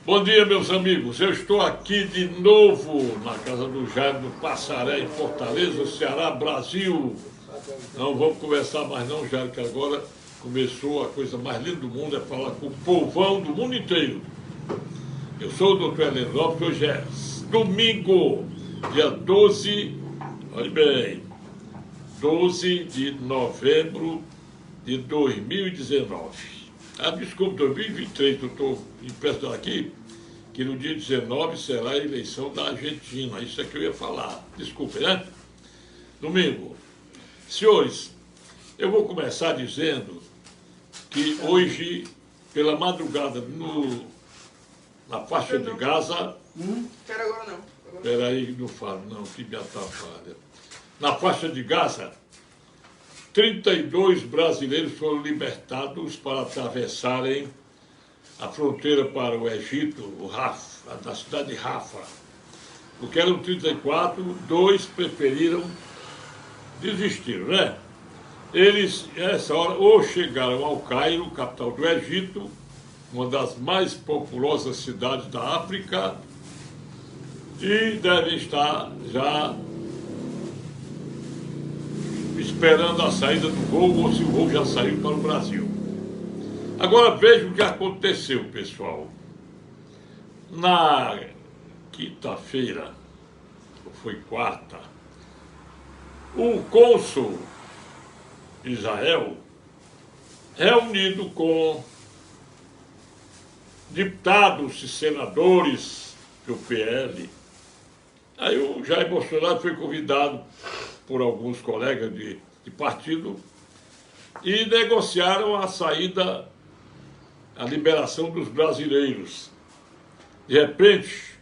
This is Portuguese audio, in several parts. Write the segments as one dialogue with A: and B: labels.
A: Bom dia, meus amigos. Eu estou aqui de novo na casa do Jaime do Passaré, em Fortaleza, Ceará, Brasil. Não vamos conversar mais não, Jaime, que agora começou a coisa mais linda do mundo, é falar com o povão do mundo inteiro. Eu sou o doutor Heleno Lopes, hoje é domingo, dia 12, olha bem, 12 de novembro de 2019. Desculpe, 2023, eu estou emprestando aqui, que no dia 19 será a eleição da Argentina. Isso é que eu ia falar. Desculpe, né? Domingo. Senhores, eu vou começar dizendo que hoje, pela madrugada, na faixa de Gaza...
B: Quero agora não.
A: Espera aí, não falo não, que me atrapalha. Na faixa de Gaza, 32 brasileiros foram libertados para atravessarem a fronteira para o Egito, da cidade de Rafa. Porque eram 34, 2 preferiram desistir, né? Eles, nessa hora, ou chegaram ao Cairo, capital do Egito, uma das mais populosas cidades da África, e devem estar já esperando a saída do voo, ou se o voo já saiu para o Brasil. Agora veja o que aconteceu, pessoal. Na quinta-feira, ou foi quarta, o cônsul Israel, reunido com deputados e senadores do PL, aí o Jair Bolsonaro foi convidado por alguns colegas de partido e negociaram a saída, a liberação dos brasileiros. De repente,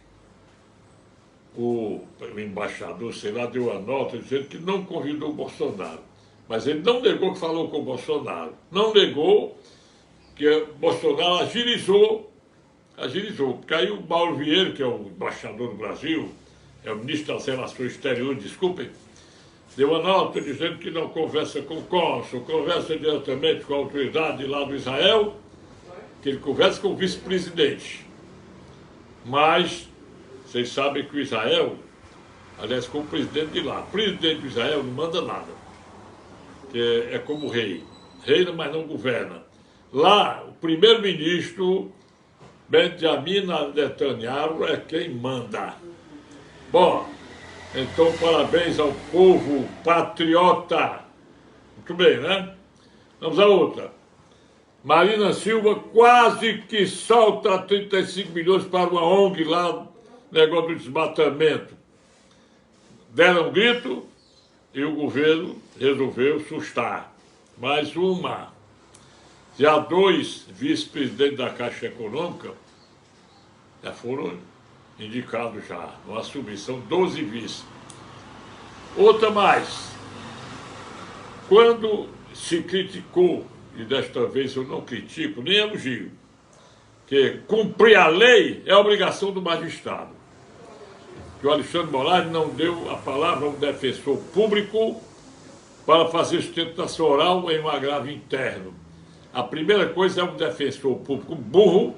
A: o embaixador, sei lá, deu a nota dizendo que não convidou o Bolsonaro. Mas ele não negou que falou com o Bolsonaro. Não negou que o Bolsonaro agilizou, porque aí o Mauro Vieira, que é o embaixador do Brasil, é o ministro das Relações Exteriores, desculpem, deu uma nota dizendo que não conversa com o cônsul, conversa diretamente com a autoridade lá do Israel, que ele conversa com o vice-presidente. Mas vocês sabem que o Israel, aliás, com o presidente de lá, o presidente do Israel não manda nada, que é como o rei, reina, mas não governa. Lá, o primeiro-ministro Benjamin Netanyahu é quem manda. Bom, então parabéns ao povo patriota. Muito bem, né? Vamos a outra. Marina Silva quase que solta 35 milhões para uma ONG lá, negócio do desmatamento. Deram um grito e o governo resolveu sustar. Mais uma. Já 2 vice-presidentes da Caixa Econômica já foram indicados já, não assumir, são 12 vice. Outra mais. Quando se criticou, e desta vez eu não critico, nem elogio, que cumprir a lei é obrigação do magistrado. Que o Alexandre Moraes não deu a palavra a um defensor público para fazer sustentação oral em um agravo interno. A primeira coisa é um defensor público burro,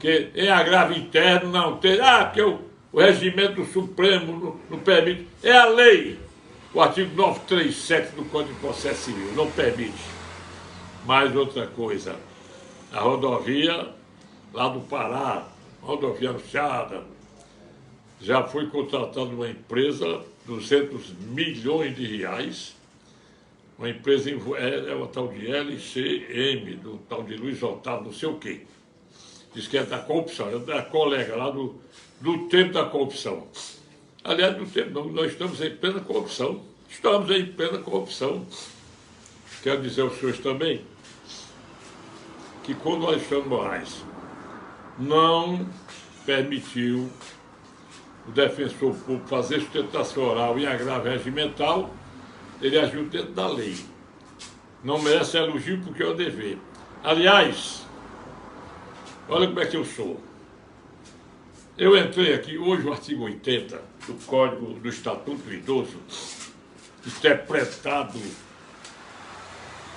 A: que em agravo interno não tem, porque o regimento do Supremo não permite. É a lei, o artigo 937 do Código de Processo Civil, não permite. Mais outra coisa, a rodovia lá do Pará, rodovia anunciada, já foi contratada uma empresa, 200 milhões de reais, uma empresa, é uma tal de LCM, do tal de Luiz Otávio, não sei o quê. Diz que é da corrupção, é da colega lá do tempo da corrupção. Aliás, do tempo não, nós estamos em plena corrupção. Estamos em plena corrupção. Quero dizer aos senhores também que quando o Alexandre Moraes não permitiu o defensor público fazer sustentação oral em agravo regimental, ele agiu dentro da lei. Não merece elogio porque é o dever. Aliás, olha como é que eu sou. Eu entrei aqui, hoje o artigo 80 do Código do Estatuto do Idoso, interpretado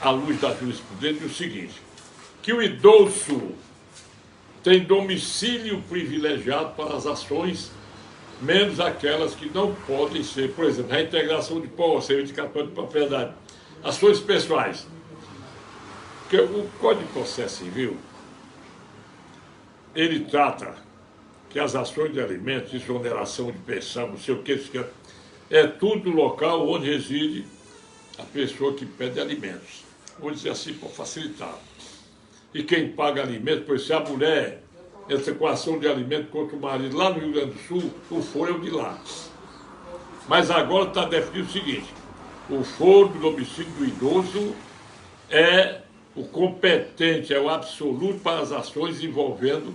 A: à luz da jurisprudência, é o seguinte, que o idoso tem domicílio privilegiado para as ações, menos aquelas que não podem ser, por exemplo, reintegração de posse, reivindicatório de propriedade, ações pessoais. Porque o Código de Processo Civil, ele trata que as ações de alimentos, exoneração de pensão, não sei o que, é tudo local onde reside a pessoa que pede alimentos. Vou dizer assim para facilitar. E quem paga alimentos, por exemplo, se a mulher entra com ação de alimento contra o marido lá no Rio Grande do Sul, o foro é o de lá. Mas agora está definido o seguinte: o foro do domicílio do idoso é o competente, é o absoluto para as ações envolvendo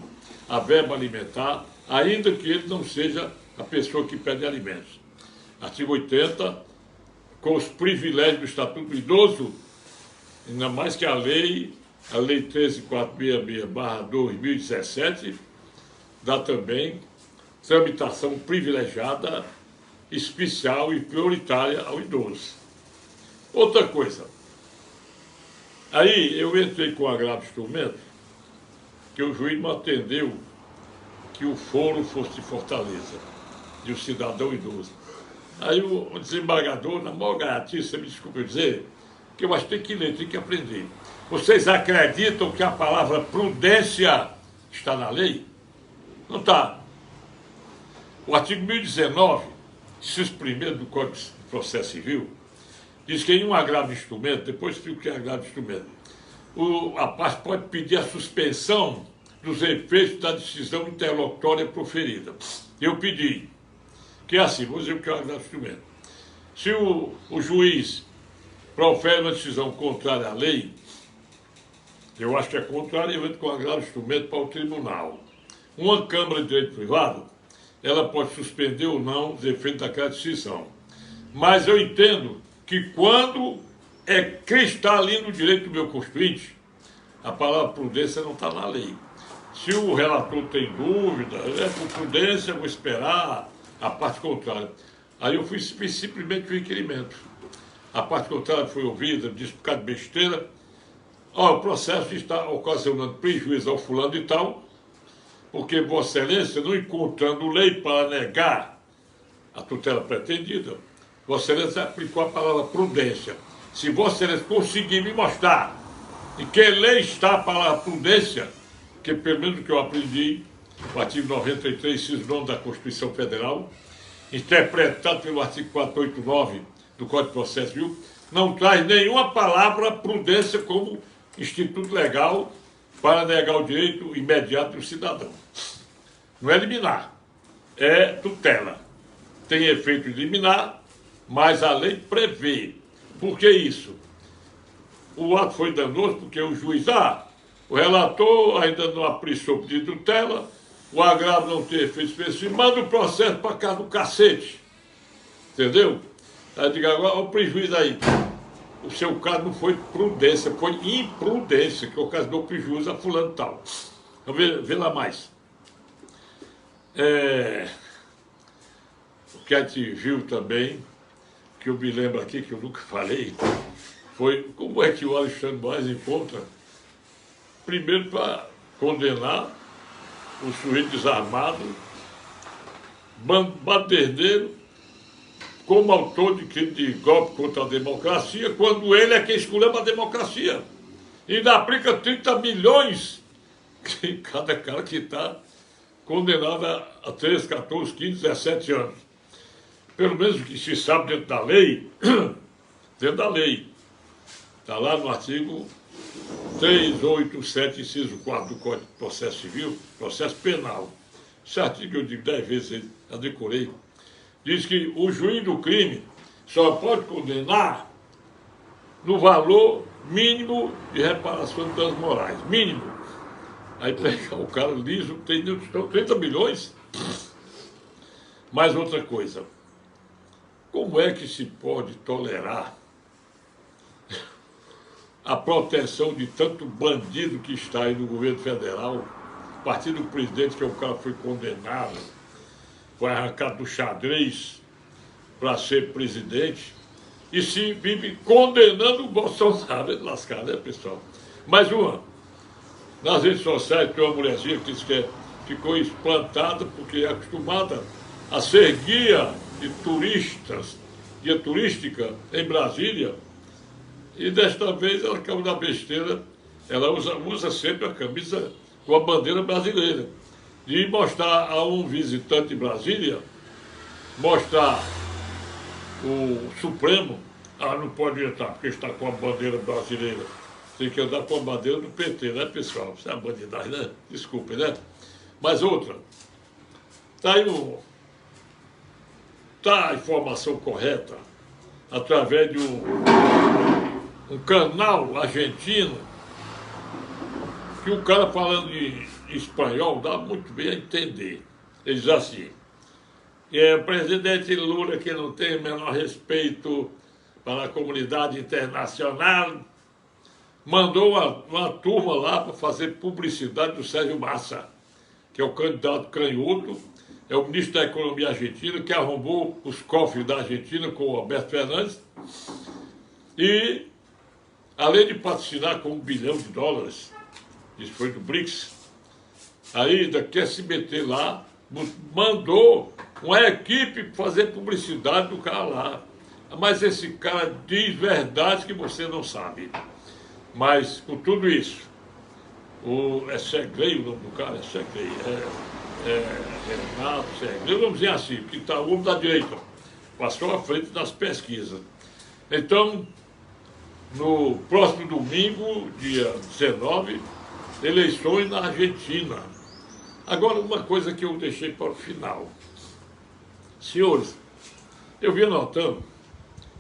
A: a verba alimentar, ainda que ele não seja a pessoa que pede alimentos. Artigo 80, com os privilégios do Estatuto do Idoso, ainda mais que a lei 13.466/2017, dá também tramitação privilegiada, especial e prioritária ao idoso. Outra coisa, aí eu entrei com agravo de instrumento, que o juiz não atendeu que o foro fosse de Fortaleza, de um cidadão idoso. Aí o desembargador, na maior gaiatice, me desculpe dizer, que eu acho que tem que ler, tem que aprender. Vocês acreditam que a palavra prudência está na lei? Não está. O artigo 1019, inciso 1º do Código de Processo Civil, diz que em um agravo de instrumento, depois explico o que é agravo de instrumento, a parte pode pedir a suspensão dos efeitos da decisão interlocutória proferida. Eu pedi, que é assim, vou dizer o que é o agravo de instrumento. Se o juiz profere uma decisão contrária à lei, eu acho que é contrário, eu entro com agravo de instrumento para o tribunal. Uma Câmara de Direito Privado, ela pode suspender ou não os efeitos daquela decisão. Mas eu entendo que quando é cristalino o direito do meu constituinte, a palavra prudência não está na lei. Se o relator tem dúvida, por prudência, eu vou esperar a parte contrária. Aí eu fui simplesmente o requerimento. A parte contrária foi ouvida, disse por causa de besteira. O processo está ocasionando prejuízo ao fulano e tal, porque Vossa Excelência, não encontrando lei para negar a tutela pretendida, Vossa Excelência aplicou a palavra prudência. Se Vossa Excelência conseguir me mostrar em que lei está a palavra prudência, que pelo menos o que eu aprendi, o artigo 93, inciso 9 da Constituição Federal, interpretado pelo artigo 489 do Código de Processo Civil, não traz nenhuma palavra prudência como instituto legal para negar o direito imediato do cidadão. Não é liminar, é tutela. Tem efeito liminar, mas a lei prevê. Por que isso? O ato foi danoso porque o juiz, o relator ainda não apreciou o pedido de tutela, o agravo não tem efeito específico, manda o processo para cá do cacete. Entendeu? Aí diga agora, o prejuízo aí. O seu caso não foi prudência, foi imprudência, que ocasionou prejuízo a fulano tal. Vamos ver lá mais. O que a gente viu também, que eu me lembro aqui, que eu nunca falei, foi como é que o Alexandre Moraes encontra, primeiro para condenar o sujeito desarmado, baderneiro, como autor de crime de golpe contra a democracia, quando ele é quem escolheu a democracia. E ainda aplica 30 milhões em cada cara que está condenado a 13, 14, 15, 17 anos. Pelo menos o que se sabe dentro da lei, está lá no artigo 387, inciso 4 do Código de Processo Civil, processo penal. Esse artigo eu digo 10 vezes, já decorei. Diz que o juiz do crime só pode condenar no valor mínimo de reparação de danos morais. Mínimo. Aí pega o cara liso, tem 30 milhões. Mais outra coisa. Como é que se pode tolerar a proteção de tanto bandido que está aí no governo federal, a partir do presidente, que é o cara que foi condenado, foi arrancado do xadrez para ser presidente, e se vive condenando o Bolsonaro, lascado, né, pessoal? Mais uma. Nas redes sociais tem uma mulherzinha que disse que ficou espantada porque é acostumada a ser guia de turistas, guia turística em Brasília, e desta vez ela caiu na besteira, ela usa sempre a camisa com a bandeira brasileira, de mostrar a um visitante de Brasília, mostrar o Supremo, não pode entrar porque está com a bandeira brasileira, tem que andar com a bandeira do PT, né, pessoal? Isso é a bandidagem, né? Desculpem, né? Mas outra, está aí tá a informação correta através de um canal argentino, que o cara falando em espanhol dá muito bem a entender. Ele diz assim: o presidente Lula, que não tem o menor respeito para a comunidade internacional, mandou uma turma lá para fazer publicidade do Sérgio Massa, que é o candidato canhoto, é o ministro da Economia argentino, que arrombou os cofres da Argentina com o Alberto Fernandes, e além de patrocinar com $1 bilhão, isso foi do BRICS, ainda quer se meter lá, mandou uma equipe fazer publicidade do cara lá. Mas esse cara diz verdades que você não sabe. Mas, com tudo isso, é Segrei o nome do cara? É Segrei, Renato Segrei, vamos dizer assim, que está o homem da direita, passou à frente das pesquisas. Então, no próximo domingo, dia 19, eleições na Argentina. Agora, uma coisa que eu deixei para o final. Senhores, eu vim notando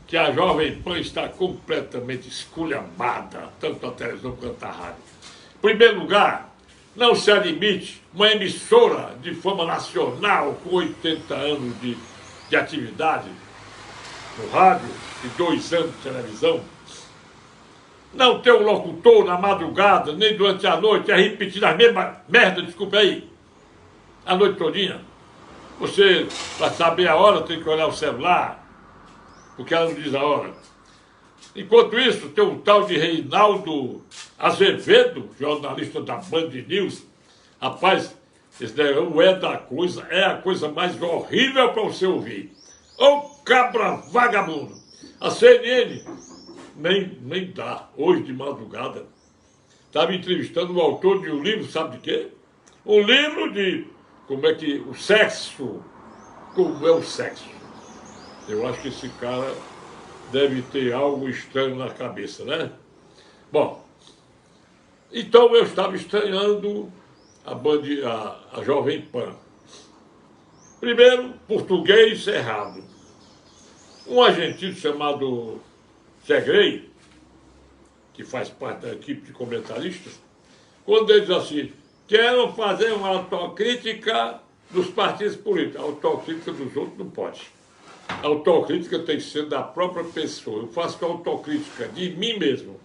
A: que a Jovem Pan está completamente esculhambada, tanto a televisão quanto a rádio. Em primeiro lugar, não se admite uma emissora de fama nacional com 80 anos de atividade no rádio e 2 anos de televisão. Não ter um locutor na madrugada, nem durante a noite, é repetir a mesma merda, desculpa aí, a noite todinha. Você, para saber a hora, tem que olhar o celular, porque ela não diz a hora. Enquanto isso, tem um tal de Reinaldo Azevedo, jornalista da Band News. Rapaz, esse não é da coisa, é a coisa mais horrível para você ouvir. Ô cabra vagabundo! A CNN nem dá, hoje de madrugada. Estava entrevistando o autor de um livro, sabe de quê? Um livro de como é que o sexo, como é o sexo. Eu acho que esse cara deve ter algo estranho na cabeça, né? Bom, então eu estava estranhando a Jovem Pan. Primeiro, português errado. Um argentino chamado Segrei, que faz parte da equipe de comentaristas, quando ele diz assim: quero fazer uma autocrítica dos partidos políticos. A autocrítica dos outros não pode. A autocrítica tem que ser da própria pessoa. Eu faço autocrítica de mim mesmo.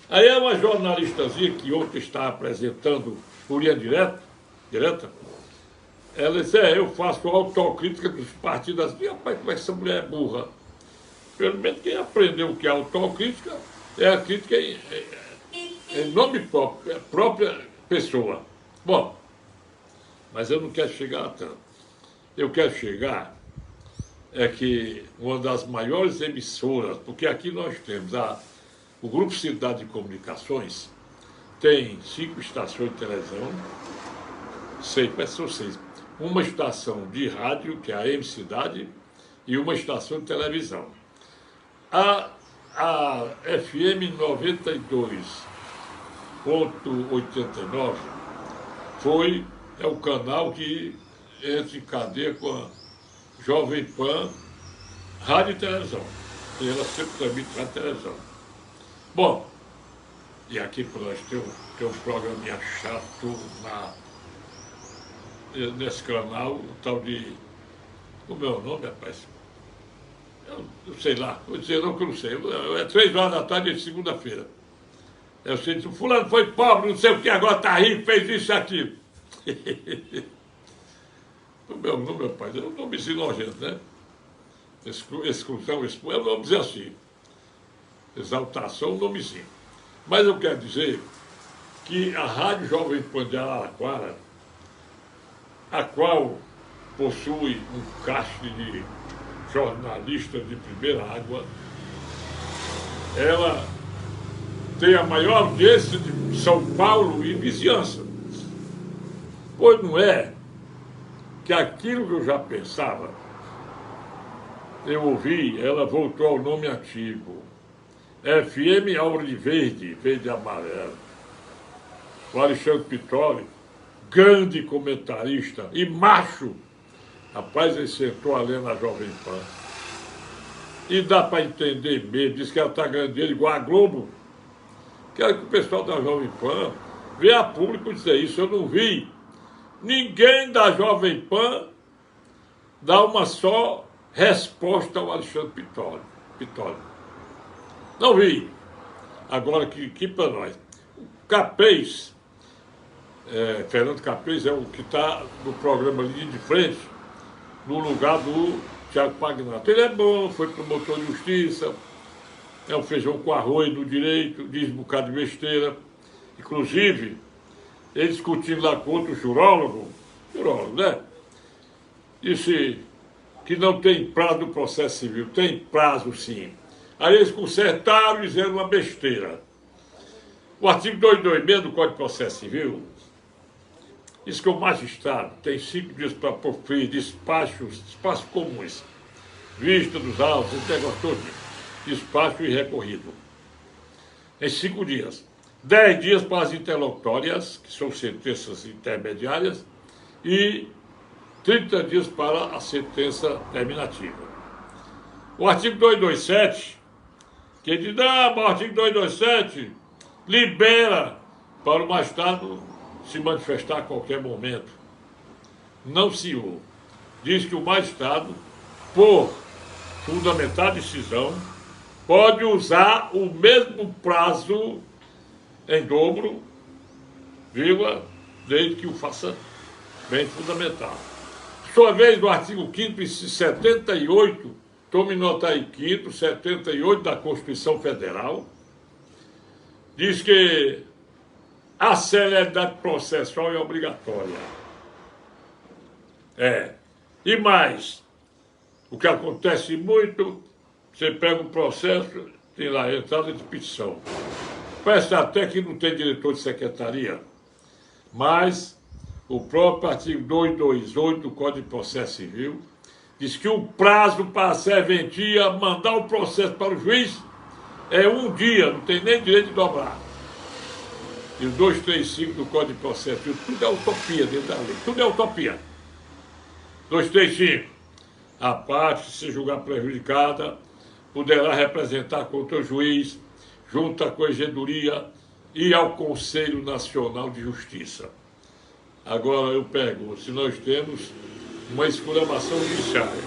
A: Aí é uma jornalistazinha que ontem está apresentando por linha direta, ela disse: eu faço autocrítica dos partidos. Assim, rapaz, como é que essa mulher é burra? Pelo menos quem aprendeu o que é autocrítica é a crítica em nome próprio, é a própria pessoa. Bom, mas eu não quero chegar a tanto. Eu quero chegar que uma das maiores emissoras, porque aqui nós temos o Grupo Cidade de Comunicações, tem 5 estações de televisão, 6, uma estação de rádio, que é a M Cidade, e uma estação de televisão. A FM 92.89 é o canal que entra em cadeia com a Jovem Pan, rádio e televisão. E ela sempre transmite rádio e televisão. Bom, e aqui para nós tem um programinha chato nesse canal, o tal de... Como é o nome, rapaz? Eu sei lá, vou dizer não que eu não sei. É 3 horas da tarde de segunda-feira. Eu sei que o fulano foi pobre, não sei o que, agora tá rico, fez isso e aquilo. O meu nome, rapaz, é um nomezinho nojento, né? Exclusão, é um nomezinho assim. Exaltação, um nomezinho. Mas eu quero dizer que a Rádio Jovem Pan de Araraquara, a qual possui um castre de jornalistas de primeira água, ela tem a maior audiência de São Paulo e vizinhança. Pois não é que aquilo que eu já pensava, eu ouvi, ela voltou ao nome antigo. FM Aura de Verde, Verde e Amarelo. O Alexandre Pitoli, grande comentarista e macho. Rapaz, ele sentou ali na Jovem Pan. E dá para entender mesmo, diz que ela está ganhando dinheiro igual a Globo. Quero que o pessoal da Jovem Pan veja a público dizer isso. Eu não vi ninguém da Jovem Pan dar uma só resposta ao Alexandre Pitoli. Não vi. Agora, que para nós. O Capês, Fernando Capês é o que está no programa Linha de Frente, no lugar do Thiago Pagnato. Ele é bom, foi promotor de justiça, é um feijão com arroz no direito, diz um bocado de besteira. Inclusive, ele discutindo lá com outro jurólogo, né? Disse que não tem prazo do processo civil. Tem prazo, sim. Aí eles consertaram e fizeram uma besteira. O artigo 226 do Código de Processo Civil diz que o magistrado tem 5 dias para proferir despachos comuns, vista dos autos, esse negócio todo, despacho e recorrido. Em 5 dias. 10 dias para as interlocutórias, que são sentenças intermediárias, e 30 dias para a sentença terminativa. O artigo 227, que diz, mas o artigo 227 libera para o magistrado se manifestar a qualquer momento. Não, senhor. Diz que o magistrado, por fundamentar a decisão, pode usar o mesmo prazo em dobro, vírgula, desde que o faça bem fundamentado. Sua vez, no artigo 5º e 78, tome nota aí, 5º, 78 da Constituição Federal, diz que a celeridade processual é obrigatória. E mais, o que acontece muito, você pega um processo, tem lá a entrada de petição. Parece até que não tem diretor de secretaria, mas o próprio artigo 228 do Código de Processo Civil diz que o prazo para a serventia mandar o processo para o juiz é 1 dia, não tem nem direito de dobrar. E o 235 do Código de Processo Civil, tudo é utopia dentro da lei, tudo é utopia. 235, a parte que se julgar prejudicada poderá representar contra o juiz, junto à Corregedoria e ao Conselho Nacional de Justiça. Agora eu pergunto, se nós temos uma esculhambação judiciária,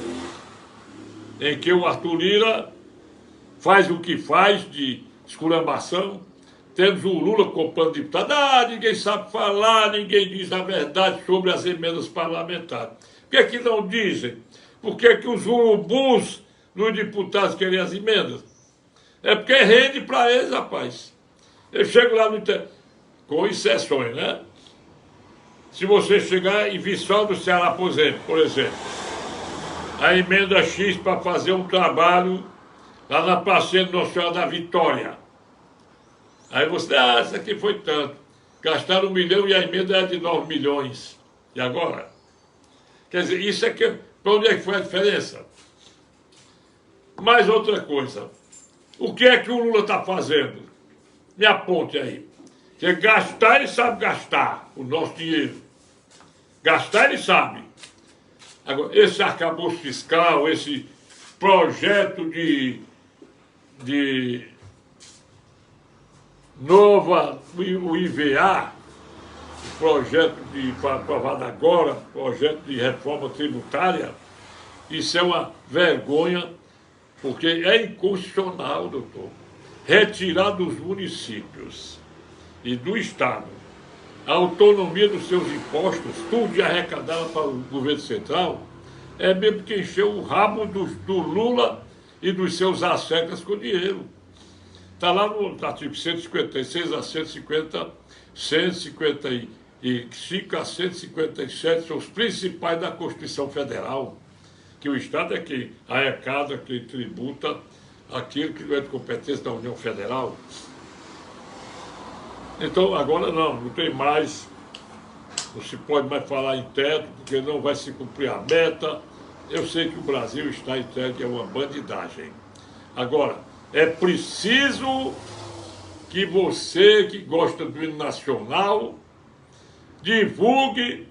A: em que o Arthur Lira faz o que faz de esculhambação, temos o Lula comprando deputado, ninguém sabe falar, ninguém diz a verdade sobre as emendas parlamentares. Por que que não dizem? Por que que os urubus dos deputados querem as emendas? É porque rende para eles, rapaz. Eu chego lá no interior, com exceções, né? Se você chegar em Viçosa do Ceará, por exemplo, a emenda X para fazer um trabalho lá na Praça de Nossa Senhora da Vitória. Aí você, isso aqui foi tanto. Gastaram 1 milhão e a emenda é de 9 milhões. E agora? Quer dizer, isso é que... Para onde é que foi a diferença? Mais outra coisa. O que é que o Lula está fazendo? Me aponte aí. Porque gastar, ele sabe gastar o nosso dinheiro. Gastar, ele sabe. Agora, esse arcabouço fiscal, esse projeto de nova, o IVA, projeto aprovado agora, projeto de reforma tributária, isso é uma vergonha, porque é inconstitucional, doutor, retirar dos municípios e do Estado a autonomia dos seus impostos, tudo de arrecadar para o governo central, é mesmo que encheu o rabo do Lula e dos seus assecas com dinheiro. Está lá no artigo 156 a 150, 155 a 157 são os principais da Constituição Federal, que o Estado é que arrecada, que tributa aquilo que não é de competência da União Federal. Então, agora não tem mais, não se pode mais falar em teto, porque não vai se cumprir a meta. Eu sei que o Brasil está em teto, é uma bandidagem. Agora, é preciso que você, que gosta do hino nacional, divulgue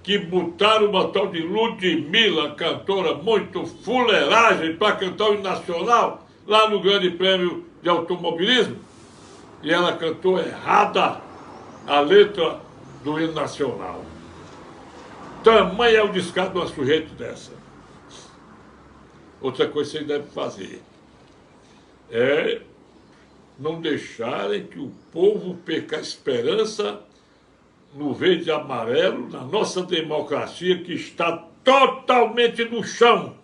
A: que botaram uma tal de Ludmilla, cantora muito fuleiragem, para cantar o hino nacional lá no Grande Prêmio de Automobilismo. E ela cantou errada a letra do hino nacional. Tamanho é o descaso de uma sujeito dessa. Outra coisa que vocês devem fazer é não deixarem que o povo perca a esperança no verde e amarelo, na nossa democracia, que está totalmente no chão,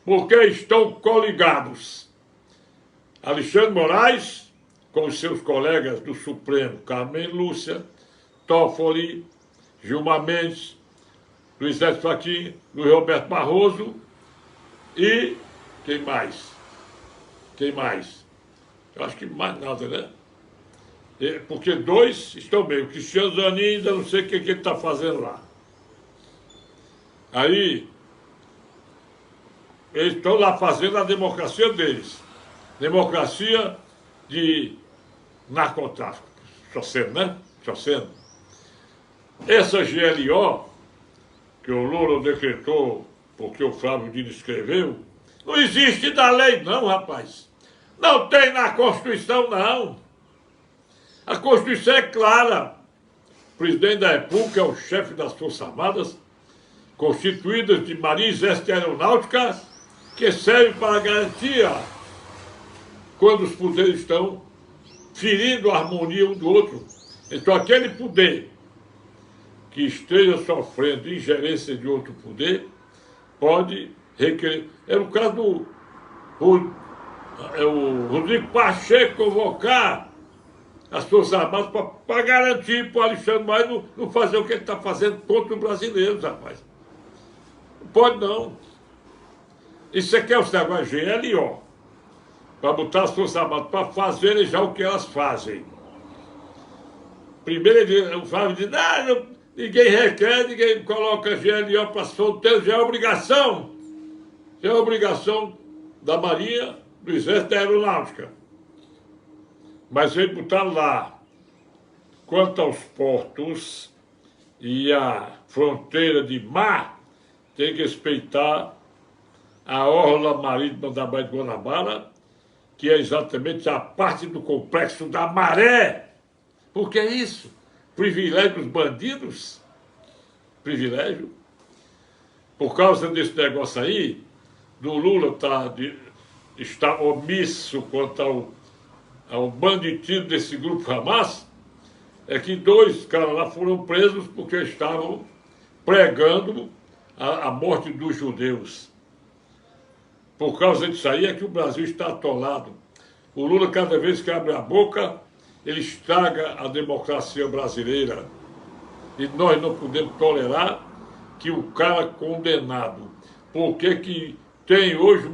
A: porque estão coligados. Alexandre Moraes, com os seus colegas do Supremo, Carmen Lúcia, Toffoli, Gilmar Mendes, Luiz Edson Fachin, Luiz Roberto Barroso e quem mais? Quem mais? Eu acho que mais nada, né? Porque dois estão bem. O Cristiano Zanin ainda não sei o que ele está fazendo lá. Aí, eles estão lá fazendo a democracia deles. Democracia de narcotráfico. Só sendo, né? Só sendo. Essa GLO, que o Lula decretou porque o Flávio Dino escreveu, não existe da lei não, rapaz. Não tem na Constituição, não. A Constituição é clara. O presidente da República é o chefe das Forças Armadas, constituídas de Marinha, Exército e Aeronáutica, que serve para garantir quando os poderes estão ferindo a harmonia um do outro. Então, aquele poder que esteja sofrendo ingerência de outro poder pode requerer. É o caso do Rodrigo Pacheco convocar as Forças Armadas para garantir para o Alexandre Moraes não fazer o que ele está fazendo contra os brasileiros, rapaz. Não pode não. Isso aqui é o negócio GLO, para botar as Forças Armadas para fazerem já o que elas fazem. Primeiro o Flávio diz, não, ninguém requer, ninguém coloca GLO para solteiro, já é obrigação. Já é obrigação da Marinha, do Exército e da Aeronáutica. Mas ele botar lá, quanto aos portos e a fronteira de mar, tem que respeitar a orla marítima da Baía de Guanabara, que é exatamente a parte do complexo da Maré. Por que isso? Privilégio dos bandidos? Privilégio? Por causa desse negócio aí, do Lula está omisso quanto ao banditismo desse grupo Hamas, é que dois caras lá foram presos porque estavam pregando a morte dos judeus. Por causa disso aí é que o Brasil está atolado. O Lula, cada vez que abre a boca, ele estraga a democracia brasileira. E nós não podemos tolerar que o cara condenado, porque que tem hoje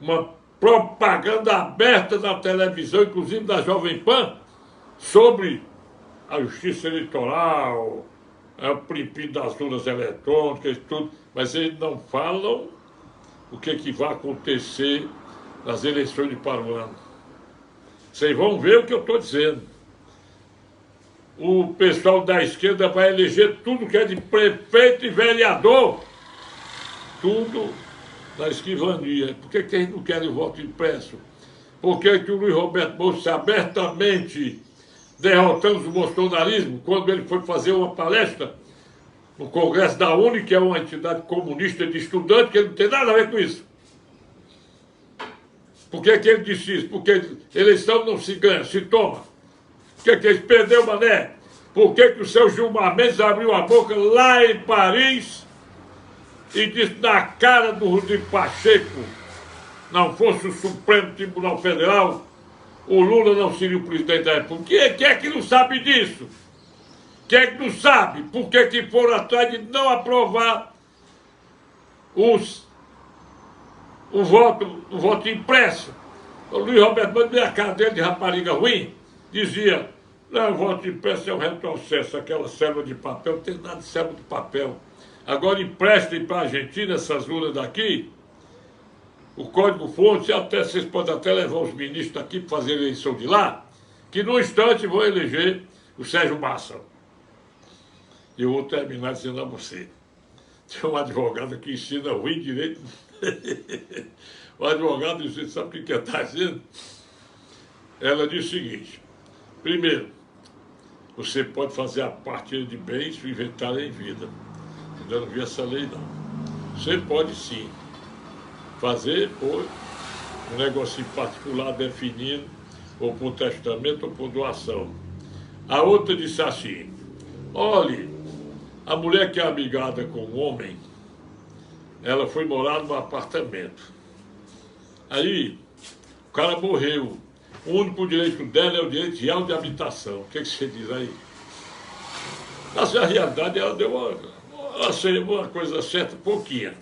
A: uma propaganda aberta na televisão, inclusive da Jovem Pan, sobre a justiça eleitoral, o princípio das urnas eletrônicas e tudo, mas eles não falam o que vai acontecer nas eleições de Paruana. Vocês vão ver o que eu estou dizendo. O pessoal da esquerda vai eleger tudo que é de prefeito e vereador, tudo na escrivania. Por que eles não querem voto impresso? Por que o Luiz Roberto Bolsonaro abertamente derrotando o bolsonarismo quando ele foi fazer uma palestra no Congresso da UNE, que é uma entidade comunista de estudantes, que ele não tem nada a ver com isso? Por que ele disse isso? Porque eleição não se ganha, se toma. Por que ele perdeu, mané? Por que o seu Gilmar Mendes abriu a boca lá em Paris e disse na cara do Rodrigo Pacheco, não fosse o Supremo Tribunal Federal, o Lula não seria o presidente da República. Quem é que não sabe disso? Quem é que não sabe por que foram atrás de não aprovar o voto impresso? O Luiz Roberto Bandeira, a cara dele de rapariga ruim, dizia: não, o voto impresso é um retrocesso, aquela célula de papel, não tem nada de célula de papel. Agora emprestem para a Argentina essas urnas daqui, o código-fonte, vocês podem até levar os ministros daqui para fazer a eleição de lá, que no instante vão eleger o Sérgio Massa. E eu vou terminar dizendo a você, tem um advogado que ensina ruim direito. O advogado, você sabe o que está dizendo? Ela diz o seguinte: primeiro, você pode fazer a partilha de bens e inventar em vida. Eu não vi essa lei, não. Você pode sim fazer por um negócio particular definindo, ou por testamento ou por doação. A outra disse assim: olhe, a mulher que é amigada com o homem, ela foi morar num apartamento. Aí, o cara morreu. O único direito dela é o direito real de habitação. O que você diz aí? Na realidade, ela deu uma coisa certa, pouquinha.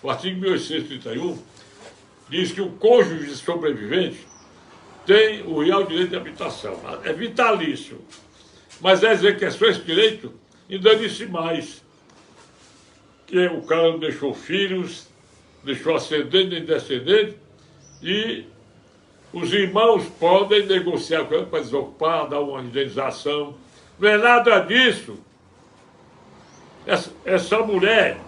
A: O artigo 1831 diz que o cônjuge sobrevivente tem o real direito de habitação. É vitalício. Mas é dizer que é só esse direito, ainda disse mais. Que o cara não deixou filhos, deixou ascendente nem descendente, e os irmãos podem negociar com ele para desocupar, dar uma indenização. Não é nada disso. Essa mulher,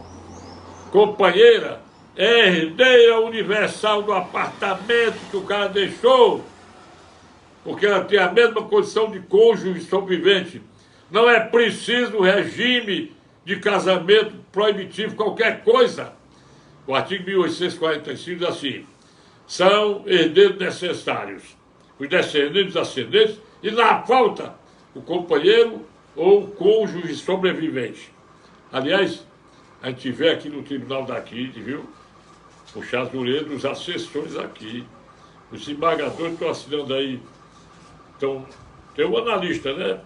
A: companheira, é herdeira universal do apartamento que o cara deixou, porque ela tem a mesma condição de cônjuge sobrevivente. Não é preciso regime de casamento proibitivo, qualquer coisa. O artigo 1845 diz assim: são herdeiros necessários os descendentes, ascendentes, e na falta, o companheiro ou o cônjuge sobrevivente. Aliás, a gente vê aqui no tribunal daqui, viu? Puxar as orelhas dos assessores aqui. Os desembargadores estão assinando aí. Então, tem um analista, né?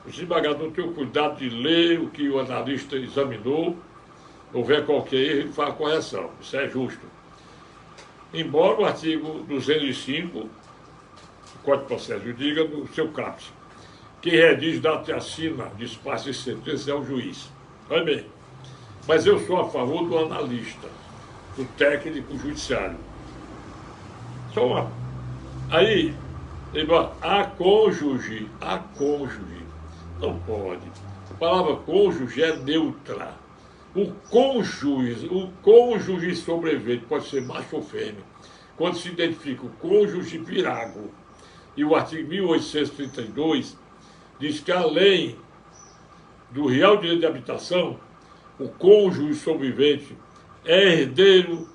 A: O desembargador tem o cuidado de ler o que o analista examinou. Houver qualquer erro, ele faz a correção. Isso é justo. Embora o artigo 205 do Código de Processo diga no seu caput: quem redige, data e assina despacho e sentença é o juiz. Vai bem. Mas eu sou a favor do analista, do técnico judiciário. Só uma. Aí, a cônjuge, não pode. A palavra cônjuge é neutra. O cônjuge sobrevivente pode ser macho ou fêmea, quando se identifica o cônjuge virago. E o artigo 1832 diz que, além do real direito de habitação, o cônjuge sobrevivente é herdeiro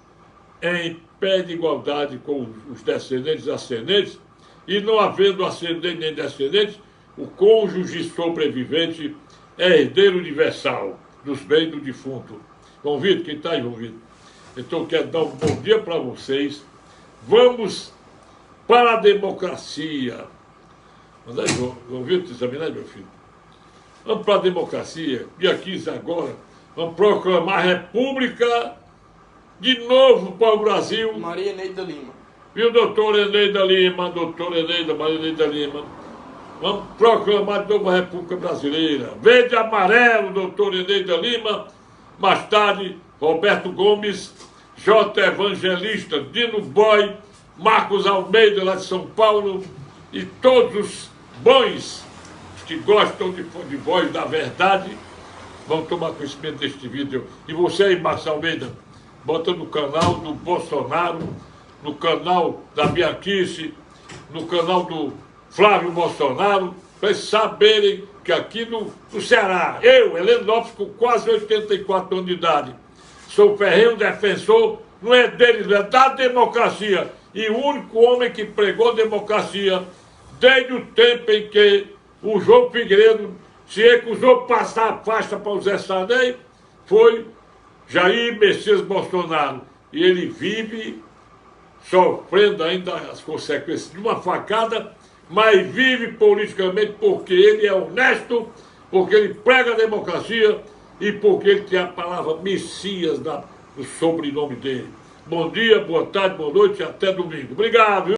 A: em pé de igualdade com os descendentes e ascendentes, e não havendo ascendente nem descendente, o cônjuge sobrevivente é herdeiro universal dos bens do defunto. Convido quem está envolvido. Então eu quero dar um bom dia para vocês. Vamos para a democracia. Convido examinar, meu filho. Vamos para a democracia. Dia 15 agora, vamos proclamar a República de novo para o Brasil.
B: Maria Eneida Lima.
A: Viu, doutora Eneida Lima, Maria Eneida Lima. Vamos proclamar de novo a República Brasileira. Verde e amarelo, doutor Eneida Lima. Mais tarde, Roberto Gomes, J. Evangelista, Dino Boy, Marcos Almeida, lá de São Paulo, e todos os bons que gostam de voz da verdade vão tomar conhecimento deste vídeo. E você aí, Marcos Almeida, bota no canal do Bolsonaro, no canal da Bianchice, no canal do Flávio Bolsonaro, para eles saberem que aqui no Ceará, eu, Heleno Lopes, com quase 84 anos de idade, sou ferrenho defensor, não é deles, é da democracia. E o único homem que pregou democracia desde o tempo em que o João Figueiredo se recusou passar a faixa para o Zé Sarney foi Jair Messias Bolsonaro. E ele vive sofrendo ainda as consequências de uma facada, mas vive politicamente porque ele é honesto, porque ele prega a democracia e porque ele tem a palavra Messias no sobrenome dele. Bom dia, boa tarde, boa noite e até domingo. Obrigado.